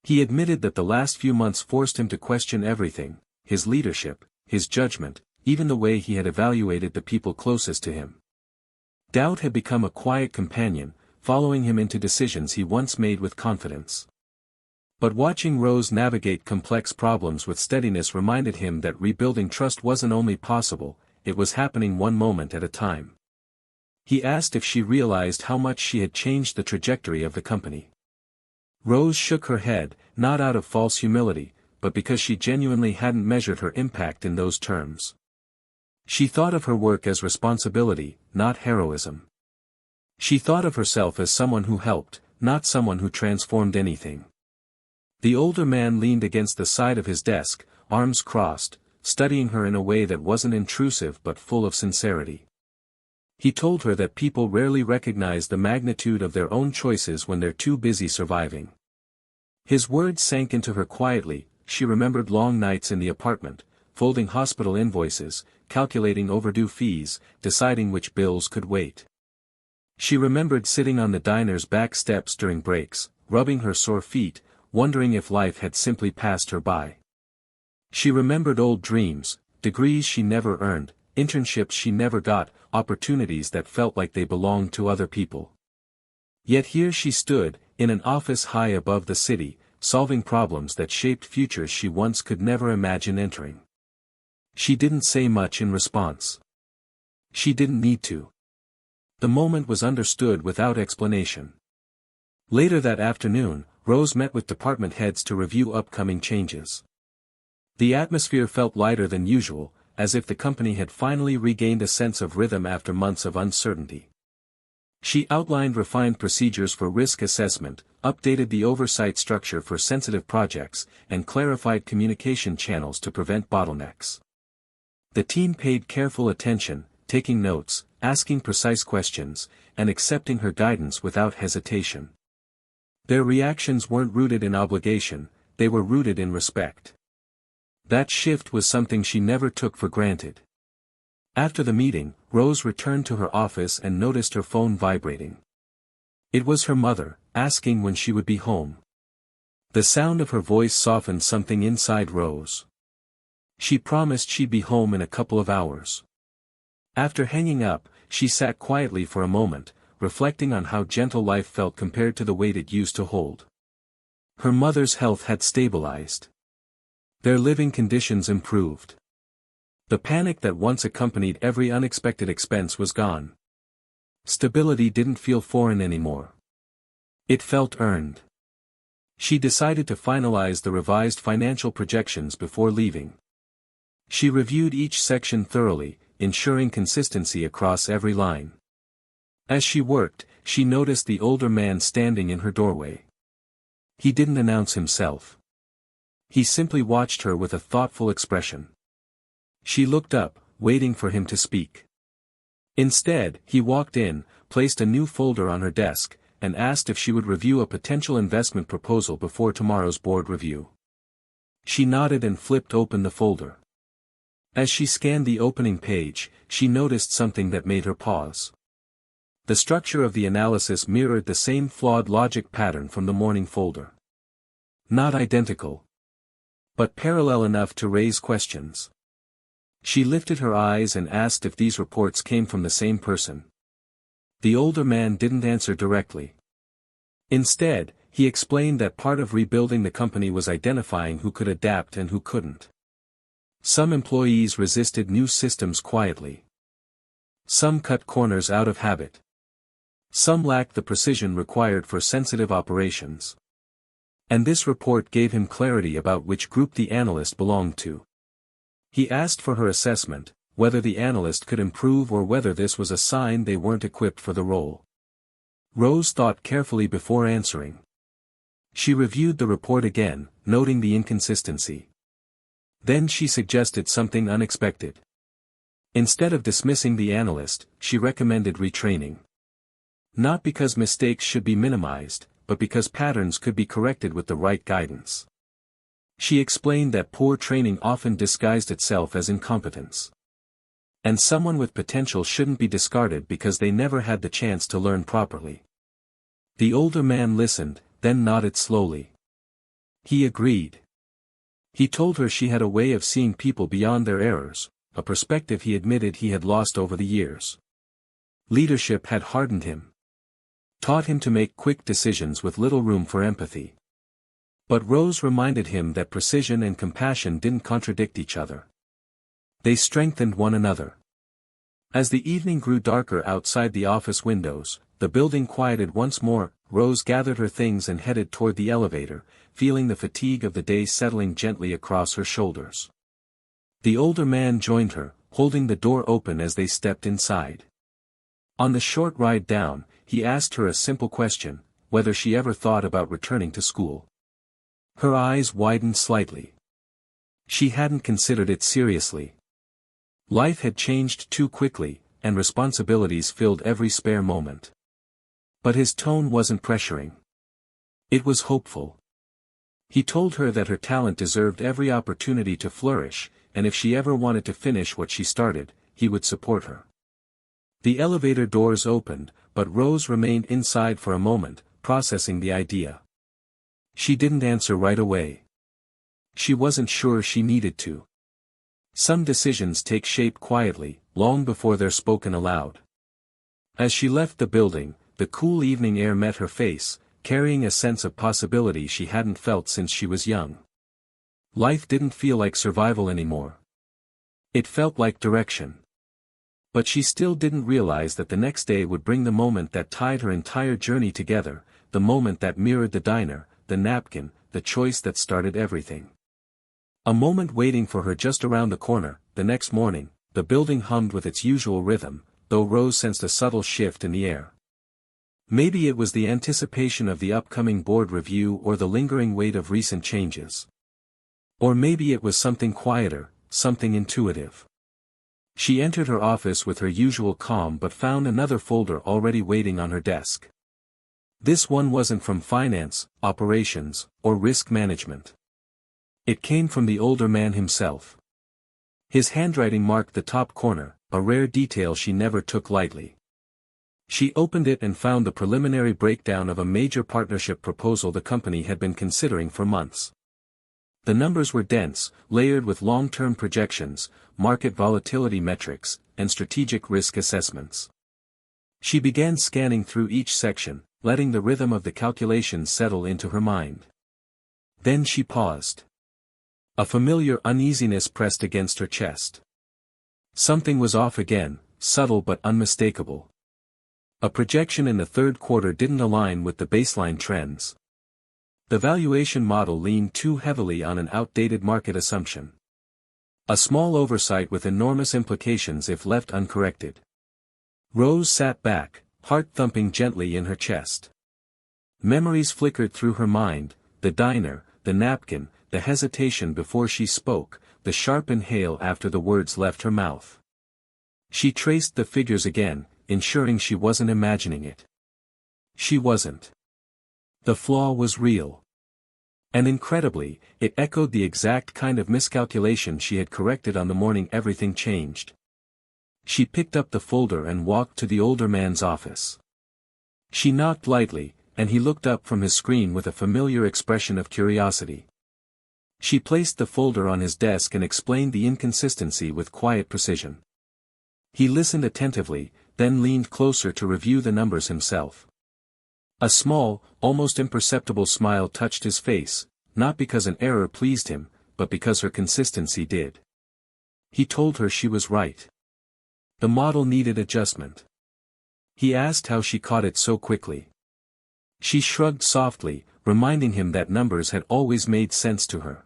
He admitted that the last few months forced him to question everything, his leadership, his judgment, even the way he had evaluated the people closest to him. Doubt had become a quiet companion, following him into decisions he once made with confidence. But watching Rose navigate complex problems with steadiness reminded him that rebuilding trust wasn't only possible, it was happening one moment at a time. He asked if she realized how much she had changed the trajectory of the company. Rose shook her head, not out of false humility, but because she genuinely hadn't measured her impact in those terms. She thought of her work as responsibility, not heroism. She thought of herself as someone who helped, not someone who transformed anything. The older man leaned against the side of his desk, arms crossed, studying her in a way that wasn't intrusive but full of sincerity. He told her that people rarely recognize the magnitude of their own choices when they're too busy surviving. His words sank into her quietly. She remembered long nights in the apartment, folding hospital invoices, calculating overdue fees, deciding which bills could wait. She remembered sitting on the diner's back steps during breaks, rubbing her sore feet, wondering if life had simply passed her by. She remembered old dreams, degrees she never earned, internships she never got, opportunities that felt like they belonged to other people. Yet here she stood, in an office high above the city, solving problems that shaped futures she once could never imagine entering. She didn't say much in response. She didn't need to. The moment was understood without explanation. Later that afternoon, Rose met with department heads to review upcoming changes. The atmosphere felt lighter than usual, as if the company had finally regained a sense of rhythm after months of uncertainty. She outlined refined procedures for risk assessment, updated the oversight structure for sensitive projects, and clarified communication channels to prevent bottlenecks. The team paid careful attention, taking notes, asking precise questions, and accepting her guidance without hesitation. Their reactions weren't rooted in obligation, they were rooted in respect. That shift was something she never took for granted. After the meeting, Rose returned to her office and noticed her phone vibrating. It was her mother, asking when she would be home. The sound of her voice softened something inside Rose. She promised she'd be home in a couple of hours. After hanging up, she sat quietly for a moment, reflecting on how gentle life felt compared to the weight it used to hold. Her mother's health had stabilized. Their living conditions improved. The panic that once accompanied every unexpected expense was gone. Stability didn't feel foreign anymore. It felt earned. She decided to finalize the revised financial projections before leaving. She reviewed each section thoroughly, ensuring consistency across every line. As she worked, she noticed the older man standing in her doorway. He didn't announce himself. He simply watched her with a thoughtful expression. She looked up, waiting for him to speak. Instead, he walked in, placed a new folder on her desk, and asked if she would review a potential investment proposal before tomorrow's board review. She nodded and flipped open the folder. As she scanned the opening page, she noticed something that made her pause. The structure of the analysis mirrored the same flawed logic pattern from the morning folder. Not identical, but parallel enough to raise questions. She lifted her eyes and asked if these reports came from the same person. The older man didn't answer directly. Instead, he explained that part of rebuilding the company was identifying who could adapt and who couldn't. Some employees resisted new systems quietly. Some cut corners out of habit. Some lacked the precision required for sensitive operations. And this report gave him clarity about which group the analyst belonged to. He asked for her assessment, whether the analyst could improve or whether this was a sign they weren't equipped for the role. Rose thought carefully before answering. She reviewed the report again, noting the inconsistency. Then she suggested something unexpected. Instead of dismissing the analyst, she recommended retraining. Not because mistakes should be minimized, but because patterns could be corrected with the right guidance. She explained that poor training often disguised itself as incompetence. And someone with potential shouldn't be discarded because they never had the chance to learn properly. The older man listened, then nodded slowly. He agreed. He told her she had a way of seeing people beyond their errors, a perspective he admitted he had lost over the years. Leadership had hardened him. Taught him to make quick decisions with little room for empathy. But Rose reminded him that precision and compassion didn't contradict each other. They strengthened one another. As the evening grew darker outside the office windows, the building quieted once more. Rose gathered her things and headed toward the elevator, feeling the fatigue of the day settling gently across her shoulders. The older man joined her, holding the door open as they stepped inside. On the short ride down, he asked her a simple question, whether she ever thought about returning to school. Her eyes widened slightly. She hadn't considered it seriously. Life had changed too quickly, and responsibilities filled every spare moment. But his tone wasn't pressuring. It was hopeful. He told her that her talent deserved every opportunity to flourish, and if she ever wanted to finish what she started, he would support her. The elevator doors opened, but Rose remained inside for a moment, processing the idea. She didn't answer right away. She wasn't sure she needed to. Some decisions take shape quietly, long before they're spoken aloud. As she left the building, the cool evening air met her face, carrying a sense of possibility she hadn't felt since she was young. Life didn't feel like survival anymore. It felt like direction. But she still didn't realize that the next day would bring the moment that tied her entire journey together, the moment that mirrored the diner, the napkin, the choice that started everything. A moment waiting for her just around the corner. The next morning, the building hummed with its usual rhythm, though Rose sensed a subtle shift in the air. Maybe it was the anticipation of the upcoming board review or the lingering weight of recent changes. Or maybe it was something quieter, something intuitive. She entered her office with her usual calm but found another folder already waiting on her desk. This one wasn't from finance, operations, or risk management. It came from the older man himself. His handwriting marked the top corner, a rare detail she never took lightly. She opened it and found the preliminary breakdown of a major partnership proposal the company had been considering for months. The numbers were dense, layered with long-term projections, market volatility metrics, and strategic risk assessments. She began scanning through each section, letting the rhythm of the calculations settle into her mind. Then she paused. A familiar uneasiness pressed against her chest. Something was off again, subtle but unmistakable. A projection in the third quarter didn't align with the baseline trends. The valuation model leaned too heavily on an outdated market assumption. A small oversight with enormous implications if left uncorrected. Rose sat back, heart thumping gently in her chest. Memories flickered through her mind, the diner, the napkin, the hesitation before she spoke, the sharp inhale after the words left her mouth. She traced the figures again, ensuring she wasn't imagining it. She wasn't. The flaw was real. And incredibly, it echoed the exact kind of miscalculation she had corrected on the morning everything changed. She picked up the folder and walked to the older man's office. She knocked lightly, and he looked up from his screen with a familiar expression of curiosity. She placed the folder on his desk and explained the inconsistency with quiet precision. He listened attentively, then leaned closer to review the numbers himself. A small, almost imperceptible smile touched his face, not because an error pleased him, but because her consistency did. He told her she was right. The model needed adjustment. He asked how she caught it so quickly. She shrugged softly, reminding him that numbers had always made sense to her.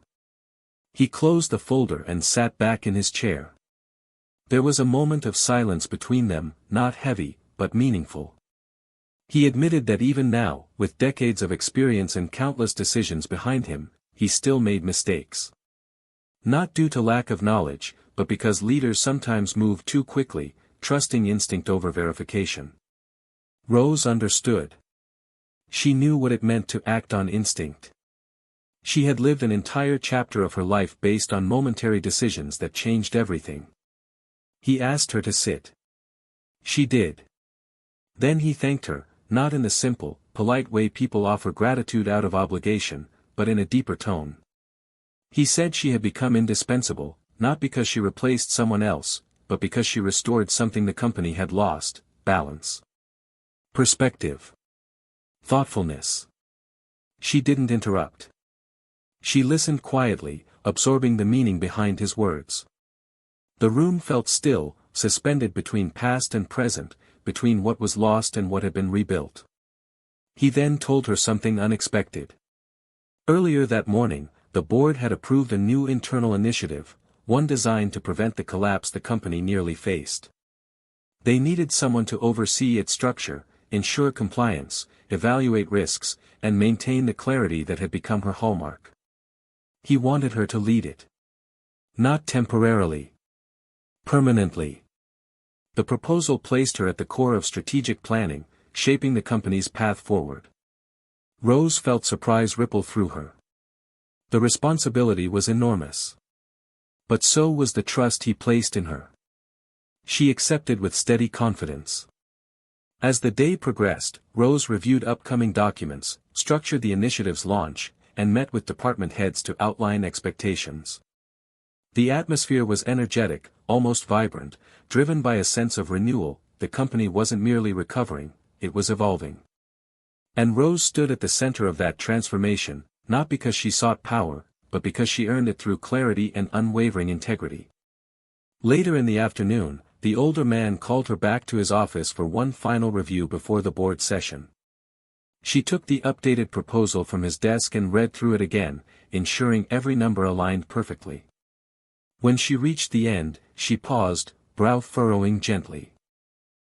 He closed the folder and sat back in his chair. There was a moment of silence between them, not heavy, but meaningful. He admitted that even now, with decades of experience and countless decisions behind him, he still made mistakes. Not due to lack of knowledge, but because leaders sometimes move too quickly, trusting instinct over verification. Rose understood. She knew what it meant to act on instinct. She had lived an entire chapter of her life based on momentary decisions that changed everything. He asked her to sit. She did. Then he thanked her, not in the simple, polite way people offer gratitude out of obligation, but in a deeper tone. He said she had become indispensable, not because she replaced someone else, but because she restored something the company had lost: balance, perspective, thoughtfulness. She didn't interrupt. She listened quietly, absorbing the meaning behind his words. The room felt still, suspended between past and present, between what was lost and what had been rebuilt. He then told her something unexpected. Earlier that morning, the board had approved a new internal initiative, one designed to prevent the collapse the company nearly faced. They needed someone to oversee its structure, ensure compliance, evaluate risks, and maintain the clarity that had become her hallmark. He wanted her to lead it. Not temporarily. Permanently. The proposal placed her at the core of strategic planning, shaping the company's path forward. Rose felt surprise ripple through her. The responsibility was enormous. But so was the trust he placed in her. She accepted with steady confidence. As the day progressed, Rose reviewed upcoming documents, structured the initiative's launch, and met with department heads to outline expectations. The atmosphere was energetic, almost vibrant, driven by a sense of renewal. The company wasn't merely recovering, it was evolving. And Rose stood at the center of that transformation, not because she sought power, but because she earned it through clarity and unwavering integrity. Later in the afternoon, the older man called her back to his office for one final review before the board session. She took the updated proposal from his desk and read through it again, ensuring every number aligned perfectly. When she reached the end, she paused, brow furrowing gently.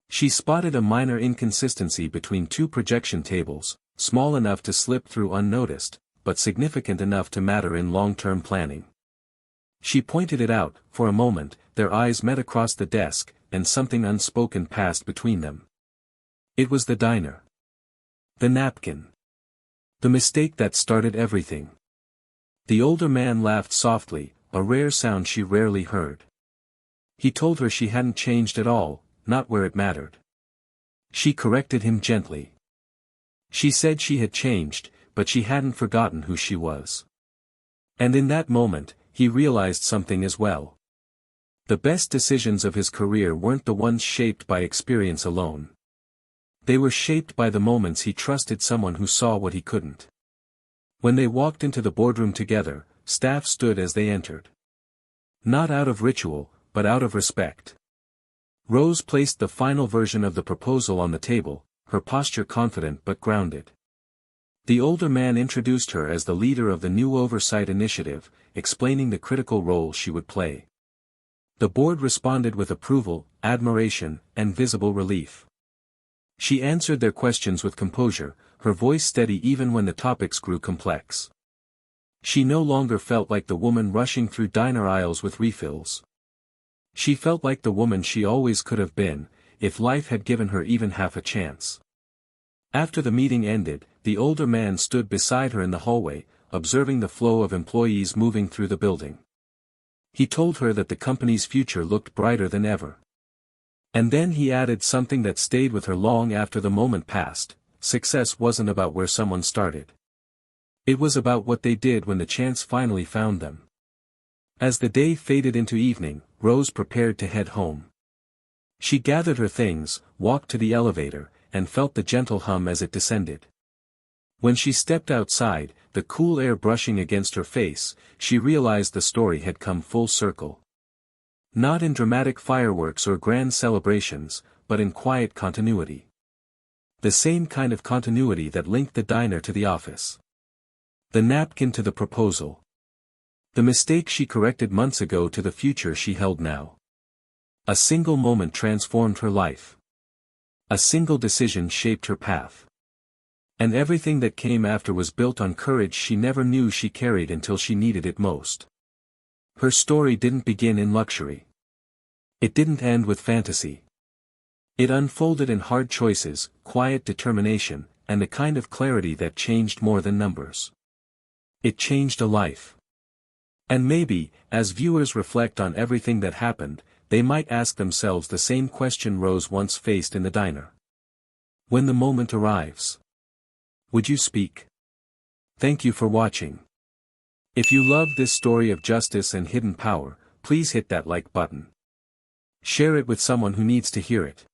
She spotted a minor inconsistency between two projection tables, small enough to slip through unnoticed, but significant enough to matter in long-term planning. She pointed it out. For a moment, their eyes met across the desk, and something unspoken passed between them. It was the diner. The napkin. The mistake that started everything. The older man laughed softly, a rare sound she rarely heard. He told her she hadn't changed at all, not where it mattered. She corrected him gently. She said she had changed, but she hadn't forgotten who she was. And in that moment, he realized something as well. The best decisions of his career weren't the ones shaped by experience alone. They were shaped by the moments he trusted someone who saw what he couldn't. When they walked into the boardroom together, staff stood as they entered. Not out of ritual, but out of respect. Rose placed the final version of the proposal on the table, her posture confident but grounded. The older man introduced her as the leader of the new oversight initiative, explaining the critical role she would play. The board responded with approval, admiration, and visible relief. She answered their questions with composure, her voice steady even when the topics grew complex. She no longer felt like the woman rushing through diner aisles with refills. She felt like the woman she always could have been, if life had given her even half a chance. After the meeting ended, the older man stood beside her in the hallway, observing the flow of employees moving through the building. He told her that the company's future looked brighter than ever. And then he added something that stayed with her long after the moment passed: success wasn't about where someone started. It was about what they did when the chance finally found them. As the day faded into evening, Rose prepared to head home. She gathered her things, walked to the elevator, and felt the gentle hum as it descended. When she stepped outside, the cool air brushing against her face, she realized the story had come full circle. Not in dramatic fireworks or grand celebrations, but in quiet continuity. The same kind of continuity that linked the diner to the office. The napkin to the proposal. The mistake she corrected months ago to the future she held now. A single moment transformed her life. A single decision shaped her path. And everything that came after was built on courage she never knew she carried until she needed it most. Her story didn't begin in luxury. It didn't end with fantasy. It unfolded in hard choices, quiet determination, and a kind of clarity that changed more than numbers. It changed a life. And maybe, as viewers reflect on everything that happened, they might ask themselves the same question Rose once faced in the diner. When the moment arrives, would you speak? Thank you for watching. If you love this story of justice and hidden power, please hit that like button. Share it with someone who needs to hear it.